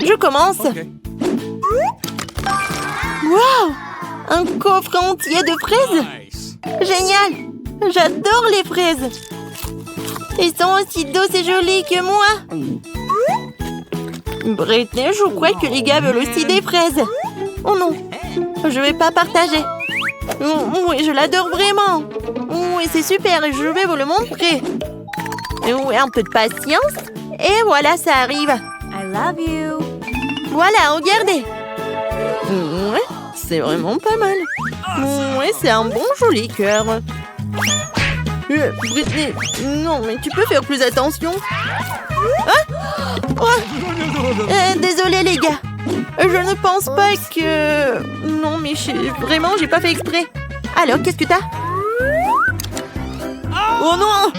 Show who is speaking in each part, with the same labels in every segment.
Speaker 1: je commence. Waouh! Un coffre entier de fraises? Génial! J'adore les fraises! Ils sont aussi douces et jolies que moi! Britney, je crois que les gars veulent aussi des fraises! Oh non! Je vais pas partager! Oui, je l'adore vraiment! Oui, c'est super et je vais vous le montrer! Oui, un peu de patience! Et voilà, ça arrive!
Speaker 2: I love you.
Speaker 1: Voilà, regardez! Ouais, c'est vraiment pas mal! Ouais, c'est un bon joli cœur! Britney, non, mais tu peux faire plus attention. Hein? Oh. Désolée, les gars. Je ne pense pas que... Non, mais vraiment, j'ai pas fait exprès. Alors, qu'est-ce que t'as? Oh non!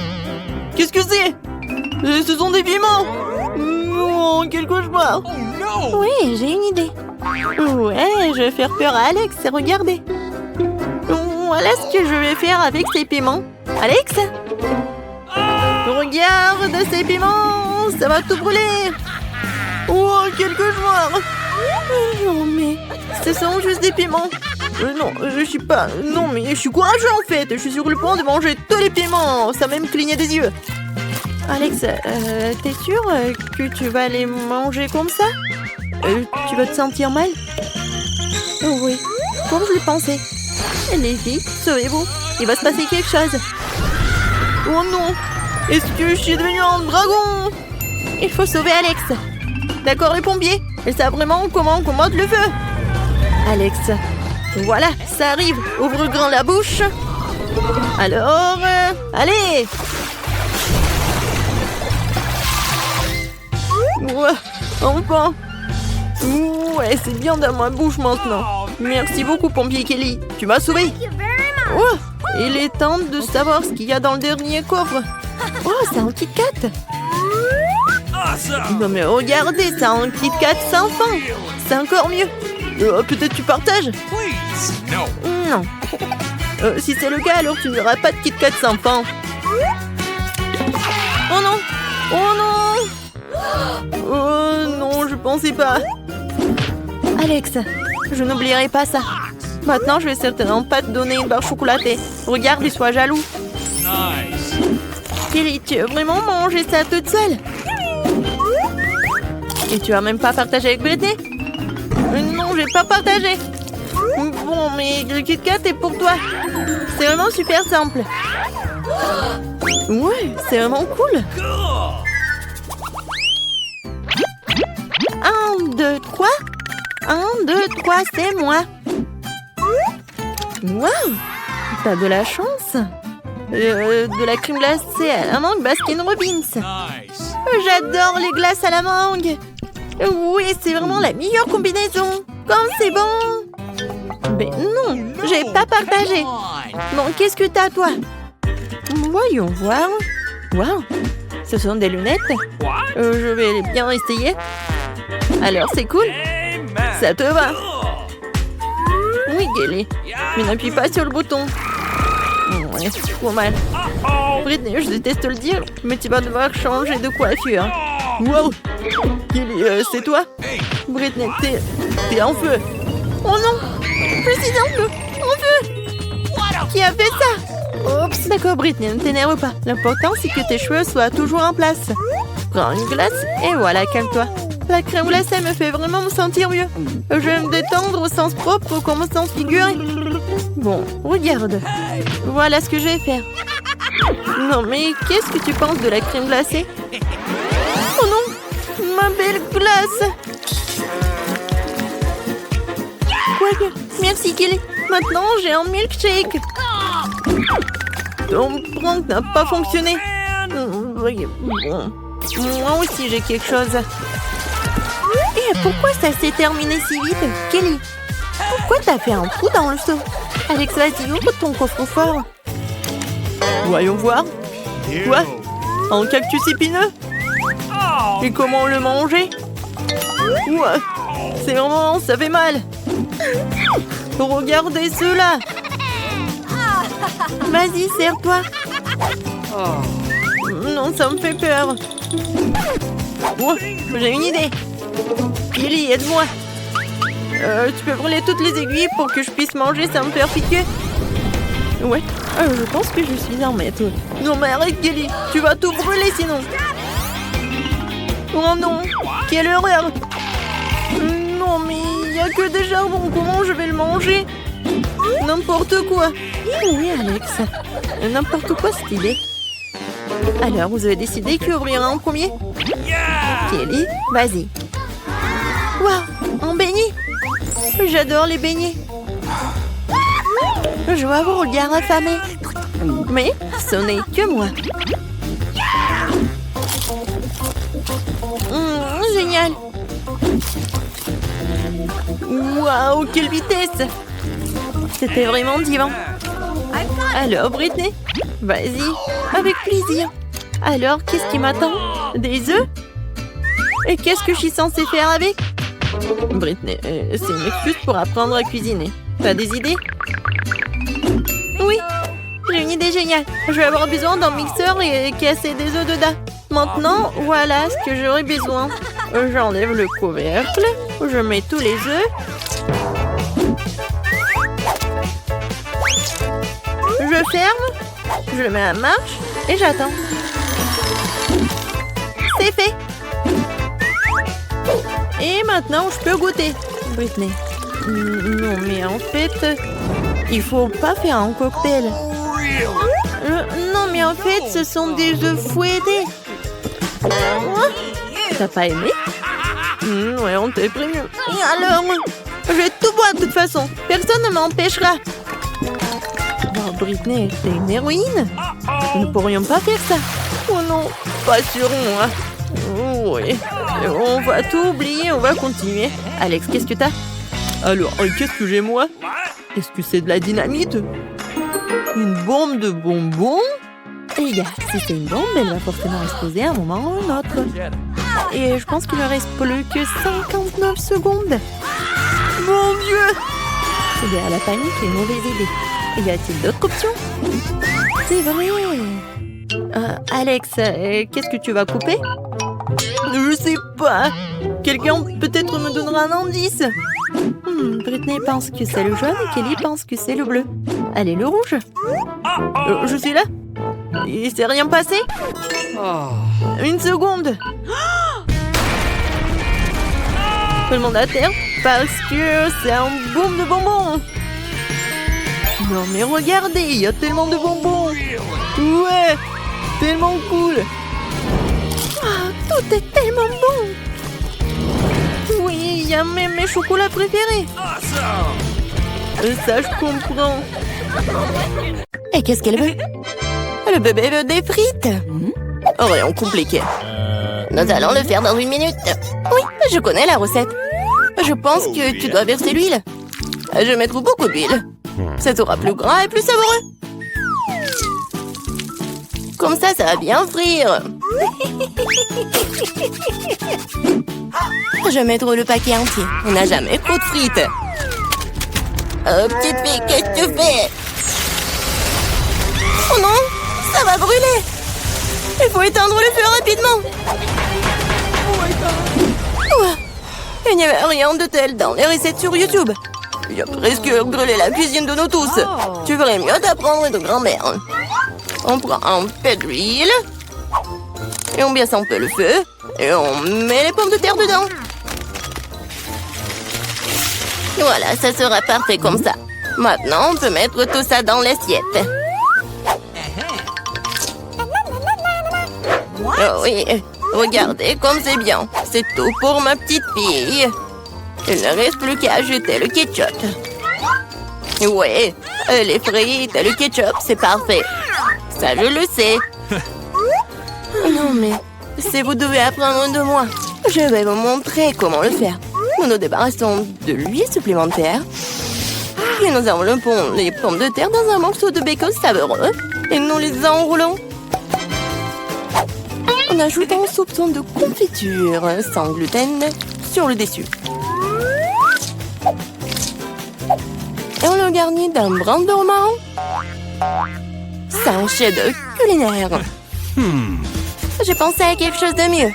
Speaker 1: Qu'est-ce que c'est? Ce sont des piments! Oh, quel cauchemar! Oui, j'ai une idée. Ouais, je vais faire peur à Alex, regardez. Voilà ce que je vais faire avec ces piments. Alex? Regarde ces piments! Ça va tout brûler! Oh, quel cauchemar! Non, mais ce sont juste des piments. Non, je suis pas... Non, mais je suis courageux en fait. Je suis sur le point de manger tous les piments. Ça même cligné des yeux. Alex, t'es sûr que tu vas les manger comme ça? Tu vas te sentir mal? Oui, comme je le pensais. Les filles, sauvez-vous. Il va se passer quelque chose. Oh non! Est-ce que je suis devenue un dragon? Il faut sauver Alex. D'accord, les pompiers? Ils savent vraiment comment combattre le feu. Alex, voilà, ça arrive. Ouvre grand la bouche. Alors, allez! Ouais, enfin. Ouais, c'est bien dans ma bouche maintenant. Merci beaucoup, pompier Kelly. Tu m'as sauvé. Oh, il est temps de savoir ce qu'il y a dans le dernier coffre. Oh, c'est un Kit Kat. Non mais regardez, c'est un Kit Kat sans fin. C'est encore mieux. Peut-être tu partages? Non. Si c'est le cas, alors tu n'auras pas de Kit Kat sans fin. Oh non! Oh non! Oh non, je pensais pas. Alex, je n'oublierai pas ça. Maintenant, je vais certainement pas te donner une barre chocolatée. Regarde et sois jaloux. Kelly, tu veux vraiment manger ça toute seule? Et tu vas même pas partager avec Britney? Non, je vais pas partager. Bon, mais le Kit Kat est pour toi. C'est vraiment super simple. Ouais, c'est vraiment cool. 1, 2, 3. 1, 2, 3, c'est moi. Waouh! T'as de la chance. De la crème glacée à la mangue Baskin Robbins. J'adore les glaces à la mangue. Oui, c'est vraiment la meilleure combinaison. Comme c'est bon. Mais non, j'ai pas partagé. Bon, qu'est-ce que t'as, toi? Voyons voir. Waouh, ce sont des lunettes. Je vais bien essayer. Alors, c'est cool. Ça te va? Oui, Kelly. Mais n'appuie pas sur le bouton. Ouais, c'est trop mal. Britney, je déteste le dire, mais tu vas devoir changer de coiffure. Wow! Kelly, c'est toi? Britney, t'es en feu. Oh non! Je suis en feu! En feu! Qui a fait ça? Oups! D'accord, Britney, ne t'énerve pas. L'important, c'est que tes cheveux soient toujours en place. Prends une glace et voilà, calme-toi. La crème glacée me fait vraiment me sentir mieux. Je vais me détendre au sens propre comme au sens figuré. Bon, regarde. Voilà ce que je vais faire. Non, mais qu'est-ce que tu penses de la crème glacée? Oh non! Ma belle glace! Ouais, merci Kelly. Maintenant, j'ai un milkshake. Ton prank n'a pas fonctionné. Bon, moi aussi j'ai quelque chose. Et pourquoi ça s'est terminé si vite, Kelly? Pourquoi t'as fait un trou dans le seau? Alex, vas-y, ouvre ton coffre-fort. Voyons voir. Quoi? Un cactus épineux? Et comment le manger? Ouais, c'est vraiment... ça fait mal. Regardez ceux-là. Vas-y, serre-toi. Non, ça me fait peur. Ouais, j'ai une idée. Kelly, aide-moi. Tu peux brûler toutes les aiguilles pour que je puisse manger sans me faire piquer? Ouais, je pense que je suis un maître. Non mais arrête Kelly, tu vas tout brûler sinon. Oh non, quelle horreur. Non mais il n'y a que des charbons, comment je vais le manger? N'importe quoi. Oui Alex, n'importe quoi stylé. Alors vous avez décidé qui ouvrira en premier? Kelly, vas-y. Waouh, un beignet. J'adore les beignets. Je vois vos regards affamés. Mais ce n'est que moi. Génial. Waouh, quelle vitesse. C'était vraiment divin. Alors, Britney, vas-y, avec plaisir. Alors, qu'est-ce qui m'attend? Des œufs? Et qu'est-ce que je suis censée faire avec? Britney, c'est une excuse pour apprendre à cuisiner. T'as des idées? Oui, j'ai une idée géniale. Je vais avoir besoin d'un mixeur et casser des œufs dedans. Maintenant, voilà ce que j'aurai besoin. J'enlève le couvercle, je mets tous les œufs. Je ferme, je le mets en marche et j'attends. C'est fait. Et maintenant, je peux goûter. Britney. Non, mais en fait, il faut pas faire un cocktail. Non, mais en fait, ce sont des œufs fouettés. T'as pas aimé? Ouais, on t'a prévenu. Et alors? Je vais tout boire de toute façon. Personne ne m'empêchera. Oh, Britney, t'es une héroïne. Nous ne pourrions pas faire ça. Oh non, pas sur moi. Oh, oui. On va tout oublier, on va continuer. Alex, qu'est-ce que t'as? Alors, qu'est-ce que j'ai moi? Est-ce que c'est de la dynamite? Une bombe de bonbons? Les gars, si c'est une bombe, elle va forcément exploser à un moment ou un autre. Et je pense qu'il ne reste plus que 59 secondes. Mon Dieu! C'est à la panique et une mauvaise idée. Y a-t-il d'autres options? C'est vrai. Alex, qu'est-ce que tu vas couper? Je sais pas. Quelqu'un peut-être me donnera un indice. Britney pense que c'est le jaune et Kelly pense que c'est le bleu. Allez, le rouge. Je suis là. Il s'est rien passé? Une seconde. Tout le monde à terre parce que c'est un boom de bonbons. Non mais regardez, il y a tellement de bonbons. Ouais, tellement cool. Tout est tellement bon. Oui, il y a même mes chocolats préférés. Ça, je comprends. Et qu'est-ce qu'elle veut? Le bébé veut des frites. Rien compliqué. Nous allons le faire dans 1 minute. Oui, je connais la recette. Je pense que tu dois verser l'huile. Je vais mettre beaucoup d'huile. Ça sera plus gras et plus savoureux. Comme ça va bien frire. Je vais mettre le paquet entier. On n'a jamais trop de frites. Oh, petite fille, qu'est-ce que tu fais? Oh non, ça va brûler. Il faut éteindre le feu rapidement. Ouais. Il n'y avait rien de tel dans les recettes sur YouTube. Il a presque brûlé la cuisine de nous tous. Tu ferais mieux d'apprendre de grand-mère. On prend un peu d'huile. Et on baisse un peu le feu. Et on met les pommes de terre dedans. Voilà, ça sera parfait comme ça. Maintenant, on peut mettre tout ça dans l'assiette. Oh oui, regardez comme c'est bien. C'est tout pour ma petite fille. Il ne reste plus qu'à ajouter le ketchup. Ouais, les frites et le ketchup, c'est parfait. Ça, je le sais. Non, mais si vous devez apprendre de moi, je vais vous montrer comment le faire. Nous nous débarrassons de l'huile supplémentaire. Et nous enveloppons les pommes de terre dans un morceau de bacon savoureux. Et nous les enroulons. On ajoute un soupçon de confiture sans gluten sur le dessus. Et on le garnit d'un brin de romarin. C'est un chef-d'œuvre culinaire. J'ai pensé à quelque chose de mieux.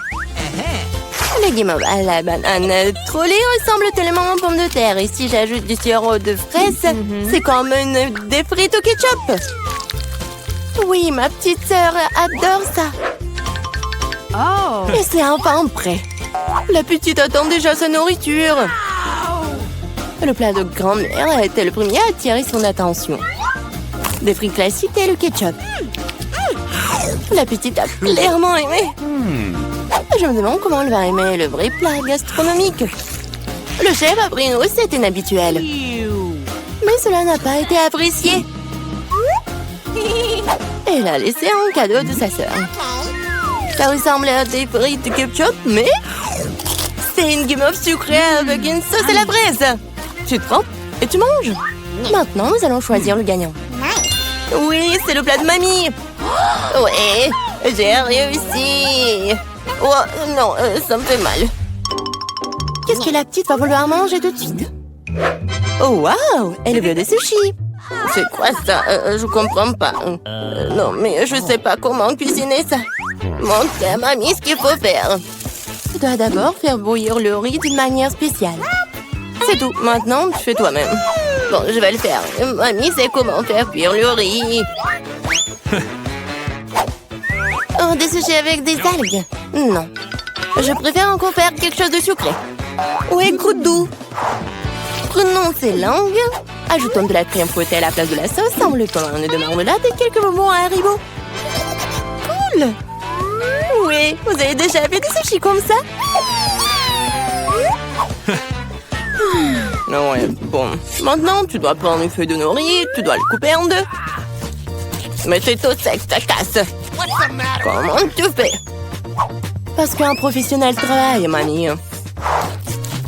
Speaker 2: Le guimauve à la banane trollée ressemble tellement aux pommes de terre. Et si j'ajoute du sirop de fraise, c'est comme des frites au ketchup. Oui, ma petite sœur adore ça.
Speaker 1: Oh!
Speaker 2: Et c'est enfin prêt. La petite attend déjà sa nourriture. Le plat de grand-mère a été le premier à attirer son attention. Des frites classiques et le ketchup. La petite a clairement aimé. Je me demande comment elle va aimer le vrai plat gastronomique. Le chef a pris une recette inhabituelle. Mais cela n'a pas été apprécié. Elle a laissé un cadeau de sa sœur. Ça ressemble à des frites de ketchup, mais c'est une guimauve sucrée avec une sauce à la fraise. Tu te trempes et tu manges. Maintenant, nous allons choisir le gagnant. Oui, c'est le plat de mamie. Ouais, j'ai réussi. Oh, non, ça me fait mal. Qu'est-ce que la petite va vouloir manger tout de suite? Oh, waouh, elle veut des sushis. C'est quoi ça? Je comprends pas. Non, mais je sais pas comment cuisiner ça. Montre à mamie ce qu'il faut faire. Tu dois d'abord faire bouillir le riz d'une manière spéciale. C'est tout. Maintenant, tu fais toi-même. Bon, je vais le faire. Mamie sait comment faire cuire le riz. Oh, des sushis avec des algues? Non. Je préfère encore faire quelque chose de sucré. Ouais, goûte doux. Prenons ces langues. Ajoutons de la crème fouettée à la place de la sauce, enveloppant un nœud de marmelade et quelques bonbons à Haribo. Cool! Oui, vous avez déjà fait des sushis comme ça? Ouais, bon. Maintenant, tu dois prendre une feuille de nori, tu dois le couper en deux. Mais c'est au sec, ça casse. Comment tu fais? Parce qu'un professionnel travaille, mamie.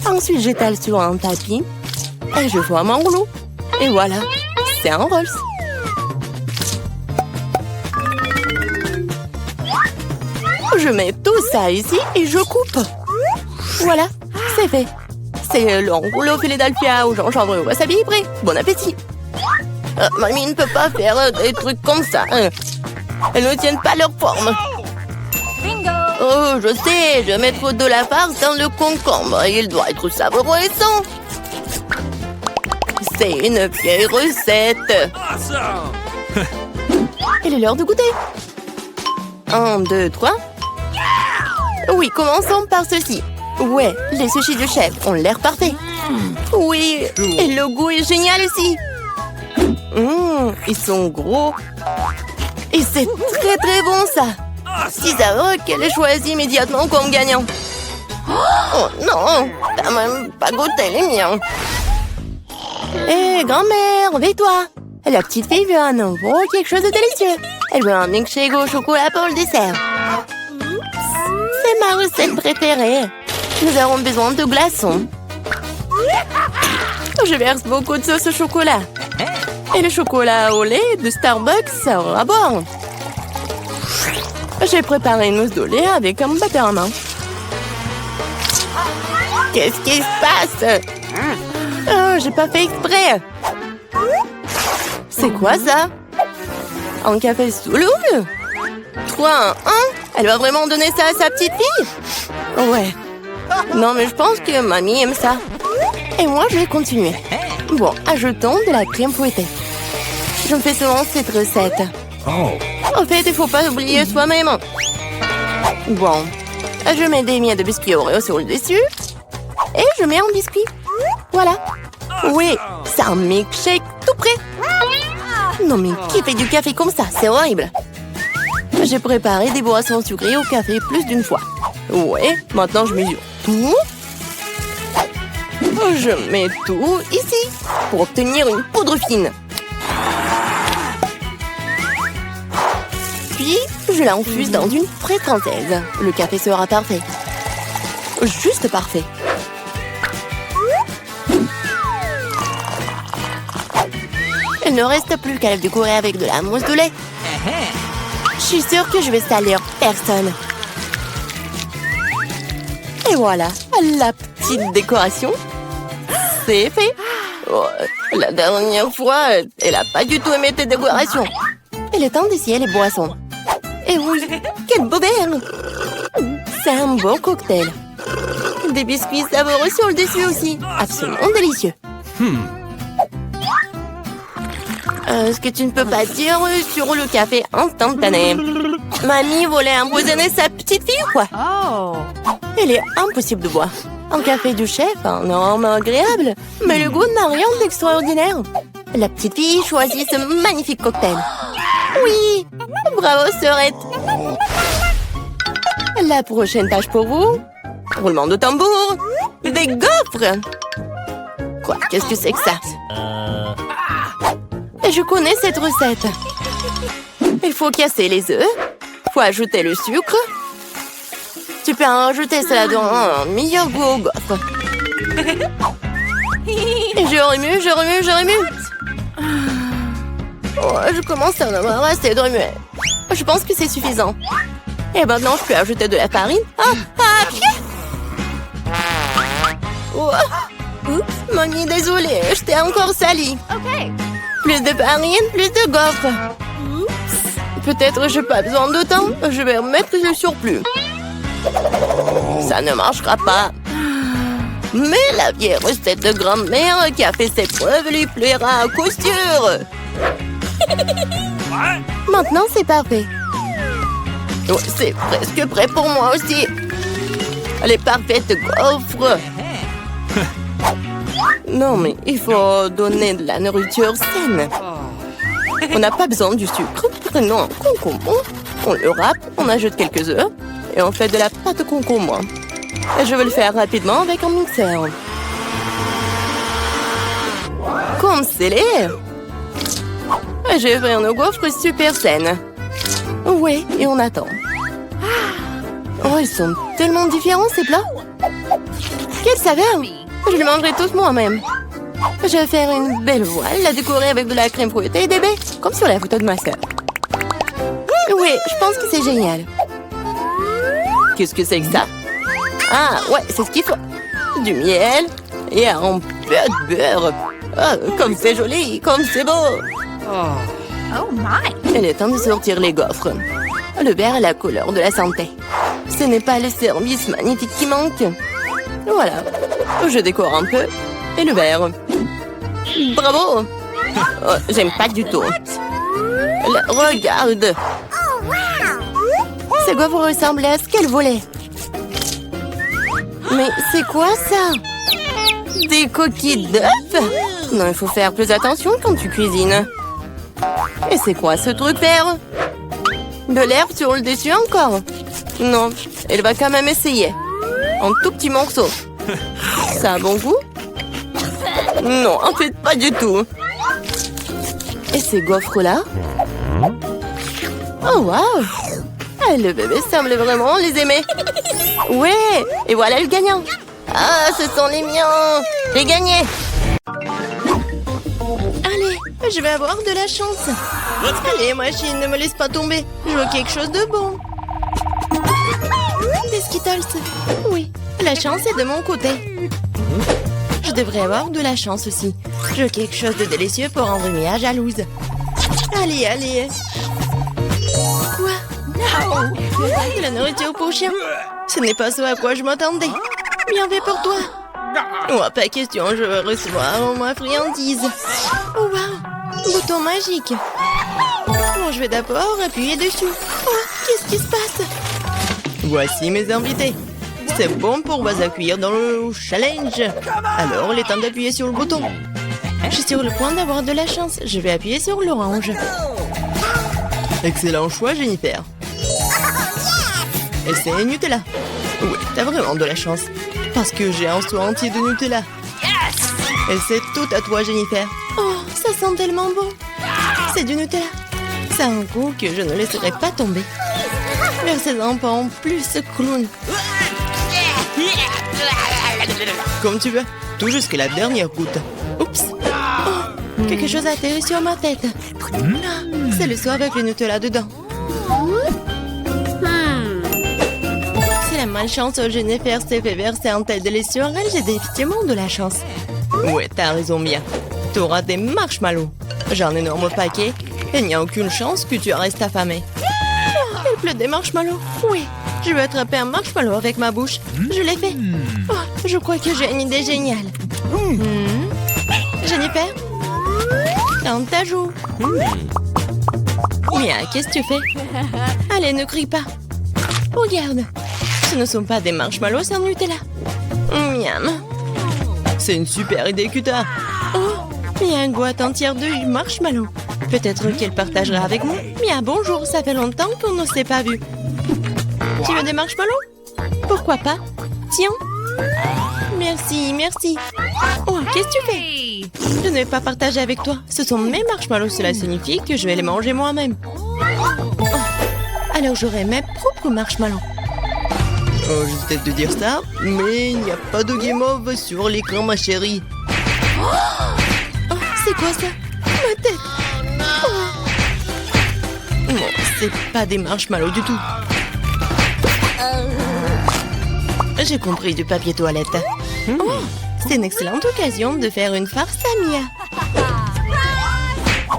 Speaker 2: Ensuite, j'étale sur un tapis et je forme un rouleau. Et voilà, c'est un Rolls. Je mets tout ça ici et je coupe. Voilà, c'est fait. C'est le rouleau Philadelphia au gingembre et au wasabi prêt. Bon appétit. Mamie ne peut pas faire des trucs comme ça. Elles ne tiennent pas leur forme. Oh, je sais, je vais mettre de la farce dans le concombre. Il doit être savoureux et sain. C'est une vieille recette. Il est l'heure de goûter. 1, 2, 3. Oui, commençons par ceci. Ouais, les sushis du chef ont l'air parfaits. Oui, et le goût est génial aussi. Ils sont gros. Et c'est très très bon ça. Cisaro qu'elle ait choisi immédiatement comme gagnant. Oh non, t'as même pas goûté les miens. Hé, grand-mère, réveille-toi. La petite fille veut un nouveau quelque chose de délicieux. Elle veut un milkshake au chocolat pour le dessert. C'est ma recette préférée. Nous aurons besoin de glaçons. Je verse beaucoup de sauce au chocolat. Et le chocolat au lait de Starbucks sera bon. J'ai préparé une mousse de lait avec un batteur à main. Qu'est-ce qui se passe? Oh, j'ai pas fait exprès. C'est quoi ça? Un café sous l'eau? 3, 1. Elle va vraiment donner ça à sa petite fille? Ouais. Non, mais je pense que mamie aime ça. Et moi, je vais continuer. Bon, ajoutons de la crème fouettée. Je me fais souvent cette recette. En fait, il faut pas oublier soi-même. Bon, je mets des miettes de biscuits Oreo sur le dessus. Et je mets un biscuit. Voilà. Oui, c'est un milkshake tout prêt. Non, mais qui fait du café comme ça? C'est horrible. J'ai préparé des boissons sucrées au café plus d'une fois. Ouais, maintenant je mesure tout. Je mets tout ici pour obtenir une poudre fine. Puis, je l'infuse dans une fraise française. Le café sera parfait. Juste parfait. Il ne reste plus qu'à le décorer avec de la mousse de lait. Je suis sûre que je vais salir personne. Et voilà, la petite décoration. C'est fait. Oh, la dernière fois, elle n'a pas du tout aimé tes décorations. Il est temps d'essayer les boissons. Et oui, quel beau verre! C'est un beau cocktail. Des biscuits savoureux sur le dessus aussi. Absolument délicieux. Ce que tu ne peux pas dire sur le café instantané. Mamie voulait empoisonner sa petite fille ou quoi? Il est impossible de boire. Un café du chef, un arôme agréable, mais le goût n'a rien d'extraordinaire. La petite fille choisit ce magnifique cocktail. Oui, bravo sœurette. La prochaine tâche pour vous. Roulement de tambour. Des gaufres. Quoi? Qu'est-ce que c'est que ça? Je connais cette recette. Il faut casser les œufs. Faut ajouter le sucre. Tu peux en rajouter cela dans un meilleur goût aux gaufres. Je remue, je remue, je remue. Oh, je commence à en avoir assez de remuer. Je pense que c'est suffisant. Et maintenant, je peux ajouter de la farine. Oh. Oups, mamie, désolée, je t'ai encore sali. Plus de farine, plus de gaufres. Peut-être j'ai pas besoin de temps. Je vais remettre le surplus. Ça ne marchera pas. Mais la vieille recette de grand-mère qui a fait ses preuves lui plaira à coup sûr. Maintenant, c'est parfait. Oh, c'est presque prêt pour moi aussi. Les parfaites gaufres. Non, mais il faut donner de la nourriture saine. On n'a pas besoin du sucre. Prenons un concombre. On le râpe, on ajoute quelques œufs et on fait de la pâte concombre. Je vais le faire rapidement avec un mixeur. Comme scellé. Je vais faire nos gaufres super saines. Oui, et on attend. Oh, ils sont tellement différents ces plats. Quelle saveur! Je les mangerai tous moi-même. Je vais faire une belle voile, la décorer avec de la crème fouettée et des baies, comme sur la photo de ma sœur. Oui, je pense que c'est génial. Qu'est-ce que c'est que ça? Ah, ouais, c'est ce qu'il faut. Du miel et un peu de beurre. Oh, comme c'est joli, comme c'est beau.
Speaker 3: Oh my!
Speaker 2: Il est temps de sortir les gaufres. Le vert est la couleur de la santé. Ce n'est pas le service magnifique qui manque. Voilà. Je décore un peu. Et le vert. Bravo! Oh, j'aime pas du tout. Regarde! Ces gaufres ressemblaient à ce qu'elle voulait. Mais c'est quoi ça? Des coquilles d'œufs? Non, il faut faire plus attention quand tu cuisines. Et c'est quoi ce truc vert? De l'herbe sur le dessus encore? Non, elle va quand même essayer. Un tout petit morceau. Ça a bon goût? Non, en fait, pas du tout. Et ces gaufres-là? Oh, waouh! Ah, le bébé semble vraiment les aimer. Ouais, et voilà le gagnant. Ah, ce sont les miens. J'ai gagné. Allez, je vais avoir de la chance. Allez, machine, ne me laisse pas tomber. Je veux quelque chose de bon. Des Skittles. Oui, la chance est de mon côté. Je devrais avoir de la chance aussi. Je veux quelque chose de délicieux pour rendre Mia jalouse. Allez, allez. Quoi? Non! De la nourriture pour chien. Ce n'est pas ce à quoi je m'attendais. Bien fait pour toi. Oh, pas question, je veux recevoir ma friandise. Oh, wow! Bouton magique. Bon, je vais d'abord appuyer dessus. Oh, qu'est-ce qui se passe? Voici mes invités. C'est bon pour vous accueillir dans le challenge. Alors, il est temps d'appuyer sur le bouton. Je suis sur le point d'avoir de la chance. Je vais appuyer sur l'orange. Excellent choix, Jennifer. Et c'est Nutella. Oui, t'as vraiment de la chance. Parce que j'ai un seau entier de Nutella. Et c'est tout à toi, Jennifer. Oh, ça sent tellement bon. C'est du Nutella. C'est un goût que je ne laisserai pas tomber. Vers ces enfants plus clown. Comme tu veux. Tout jusqu'à la dernière goutte. Oups. Oh, quelque chose a atterri sur ma tête. C'est le seau avec le Nutella dedans. Si la malchance Jennifer s'est fait verser un tel délice sur elle, j'ai définitivement de la chance. Ouais, t'as raison, Mia. T'auras des marshmallows. J'ai un énorme paquet. Il n'y a aucune chance que tu restes affamé. Oh, il pleut des marshmallows. Oui, je vais attraper un marshmallow avec ma bouche. Je l'ai fait. Oh, Je crois que j'ai une idée géniale. Jennifer, tente ta joue. Mia, qu'est-ce que tu fais? Allez, ne crie pas. Regarde, ce ne sont pas des marshmallows sans Nutella. Miam.
Speaker 4: C'est une super idée que t'as.
Speaker 2: Oh, il y a une boîte entière de marshmallows. Peut-être qu'elle partagera avec moi. Mia, bonjour, ça fait longtemps qu'on ne s'est pas vu. Tu veux des marshmallows? Pourquoi pas? Tiens. Merci, merci. Oh, qu'est-ce que tu fais? Je ne vais pas partager avec toi. Ce sont mes marshmallows. Cela signifie que je vais les manger moi-même. Oh, alors j'aurai mes propres marshmallows.
Speaker 4: Oh, je vais peut-être te dire ça, mais il n'y a pas de game over sur l'écran, ma chérie.
Speaker 2: Oh, c'est quoi ça? Ma tête. Oh. Non, c'est pas des marshmallows du tout. J'ai compris, du papier toilette. Oh, c'est une excellente occasion de faire une farce à Mia.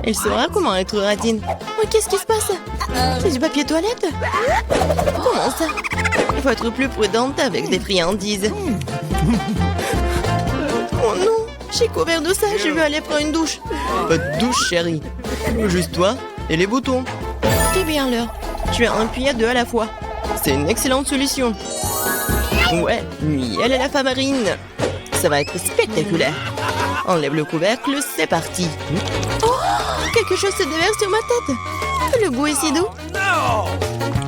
Speaker 2: Elle saura comment être radine. Oh, qu'est-ce qui se passe? C'est du papier toilette? Comment ça? Il faut être plus prudente avec des friandises. Oh non, j'ai couvert de ça, je veux aller prendre une douche.
Speaker 4: Pas de douche, chérie. Juste toi et les boutons.
Speaker 2: C'est bien l'heure. Tu as un puits à deux à la fois.
Speaker 4: C'est une excellente solution.
Speaker 2: Ouais, miel et la farine. Ça va être spectaculaire. Enlève le couvercle, c'est parti. Oh, quelque chose se déverse sur ma tête. Le goût est si doux.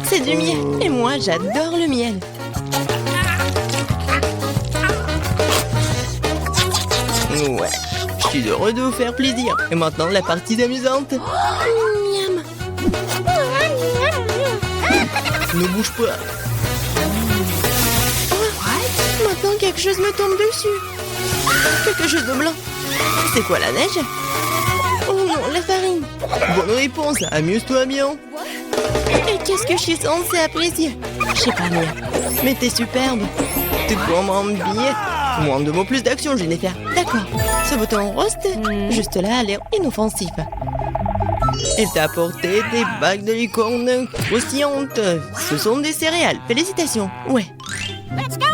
Speaker 2: C'est du miel. Et moi, j'adore le miel.
Speaker 4: Ouais, je suis heureux de vous faire plaisir. Et maintenant, la partie amusante.
Speaker 2: Miam.
Speaker 4: Ne bouge pas.
Speaker 2: Maintenant, quelque chose me tombe dessus. Quelque chose de blanc. C'est quoi, la neige? Oh non, la farine.
Speaker 4: Bonne réponse, amuse-toi bien.
Speaker 2: Et qu'est-ce que je suis censée apprécier? Je sais pas, Mia. Mais t'es superbe.
Speaker 4: Tu comprends bien. Moins de mots, plus d'action, Jennifer.
Speaker 2: D'accord. Ce bouton rose, juste là, a l'air inoffensif.
Speaker 4: Elle t'a apporté des bagues de licorne croustillantes. Ce sont des céréales. Félicitations.
Speaker 2: Ouais.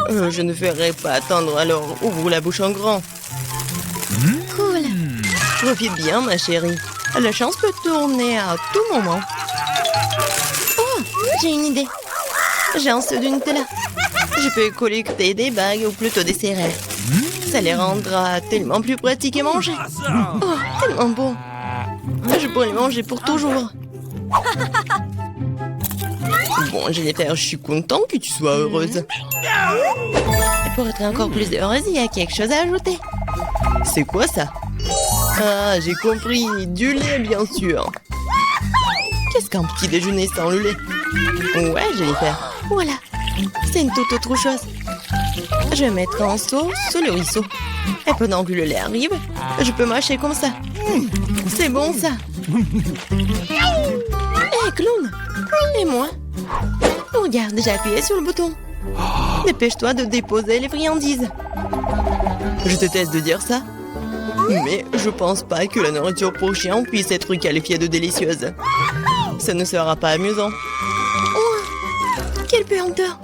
Speaker 4: Je ne ferai pas attendre, alors ouvre la bouche en grand.
Speaker 2: Cool.
Speaker 4: Profite bien, ma chérie. La chance peut tourner à tout moment.
Speaker 2: Oh, j'ai une idée. J'ai un seau de Nutella.
Speaker 4: Je peux collecter des bagues ou plutôt des céréales. Ça les rendra tellement plus pratiques à manger.
Speaker 2: Oh, tellement bon.
Speaker 4: Je pourrais les manger pour toujours. Bon, Jennifer, je suis content que tu sois heureuse.
Speaker 2: Et pour être encore plus heureuse, il y a quelque chose à ajouter.
Speaker 4: C'est quoi ça? Ah, j'ai compris. Du lait, bien sûr. Qu'est-ce qu'un petit déjeuner sans le lait? Ouais, Jennifer.
Speaker 2: Voilà. C'est une toute autre chose. Je vais mettre un seau sous le ruisseau. Et pendant que le lait arrive, je peux mâcher comme ça. C'est bon, ça. Hé, clown. Et moi? Regarde, j'ai appuyé sur le bouton. Dépêche-toi de déposer les friandises.
Speaker 4: Je déteste de dire ça, mais je pense pas que la nourriture pour chien puisse être qualifiée de délicieuse. Ça ne sera pas amusant.
Speaker 2: Oh, quelle puanteur!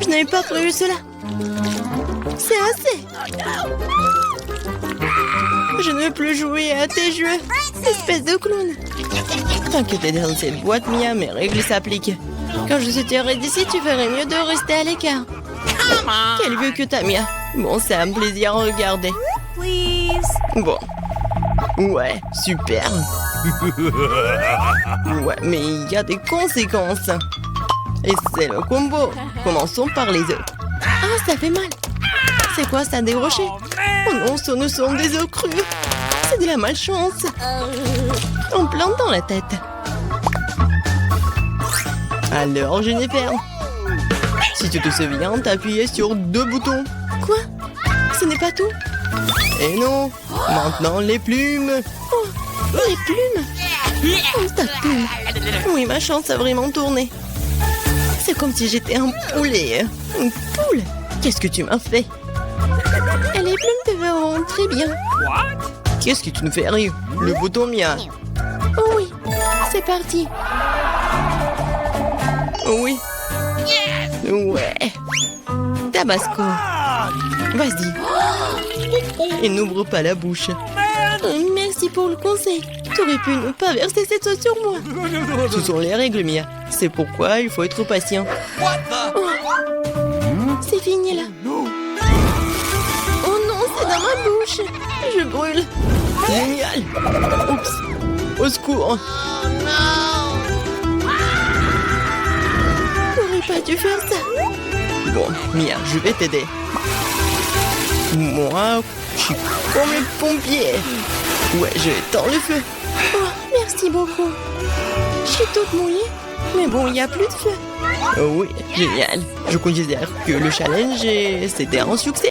Speaker 2: Je n'avais pas prévu cela. C'est assez. Je ne veux plus jouer à tes jeux, espèce de clown.
Speaker 4: Tant que t'es dans cette boîte, Mia, mes règles s'appliquent.
Speaker 2: Quand je sortirai d'ici, tu ferais mieux de rester à l'écart.
Speaker 4: Quelle vue que t'as, Mia. Bon, c'est un plaisir à regarder.
Speaker 3: Please.
Speaker 4: Bon. Ouais, super. Ouais, mais il y a des conséquences. Et c'est le combo. Commençons par les œufs.
Speaker 2: Ah, ça fait mal. C'est quoi ça, des rochers?
Speaker 4: Oh non, ce ne sont des œufs crus. C'est de la malchance. En plein dans la tête. Alors, Jennifer, si tu te souviens, t'as appuyé sur 2 boutons.
Speaker 2: Quoi? Ce n'est pas tout?
Speaker 4: Et non, maintenant les plumes.
Speaker 2: Oh, les plumes? Oh, ta plume.
Speaker 4: Oui, ma chance a vraiment tourné. C'est comme si j'étais un poulet. Une poule. Qu'est-ce que tu m'as fait?
Speaker 2: Et les plumes te vont très bien.
Speaker 4: Qu'est-ce que tu nous fais rire? Le bouton, Mia.
Speaker 2: Oh oui, c'est parti.
Speaker 4: Oh oui. Ouais.
Speaker 2: Tabasco.
Speaker 4: Vas-y. Et n'ouvre pas la bouche. Merci pour le conseil. T'aurais pu ne pas verser cette sauce sur moi. Ce sont les règles, Mia. C'est pourquoi il faut être patient. Oh. C'est fini là. Oh non, c'est dans ma bouche. Je brûle. Génial. Oups. Au secours. J'aurais pas dû faire ça. Bon, Mia, je vais t'aider. Moi, je suis comme le pompier. Ouais, je éteins le feu. Oh, merci beaucoup. Je suis toute mouillée. Mais bon, il n'y a plus de feu. Oh oui, génial. Je considère que le challenge, c'était un succès.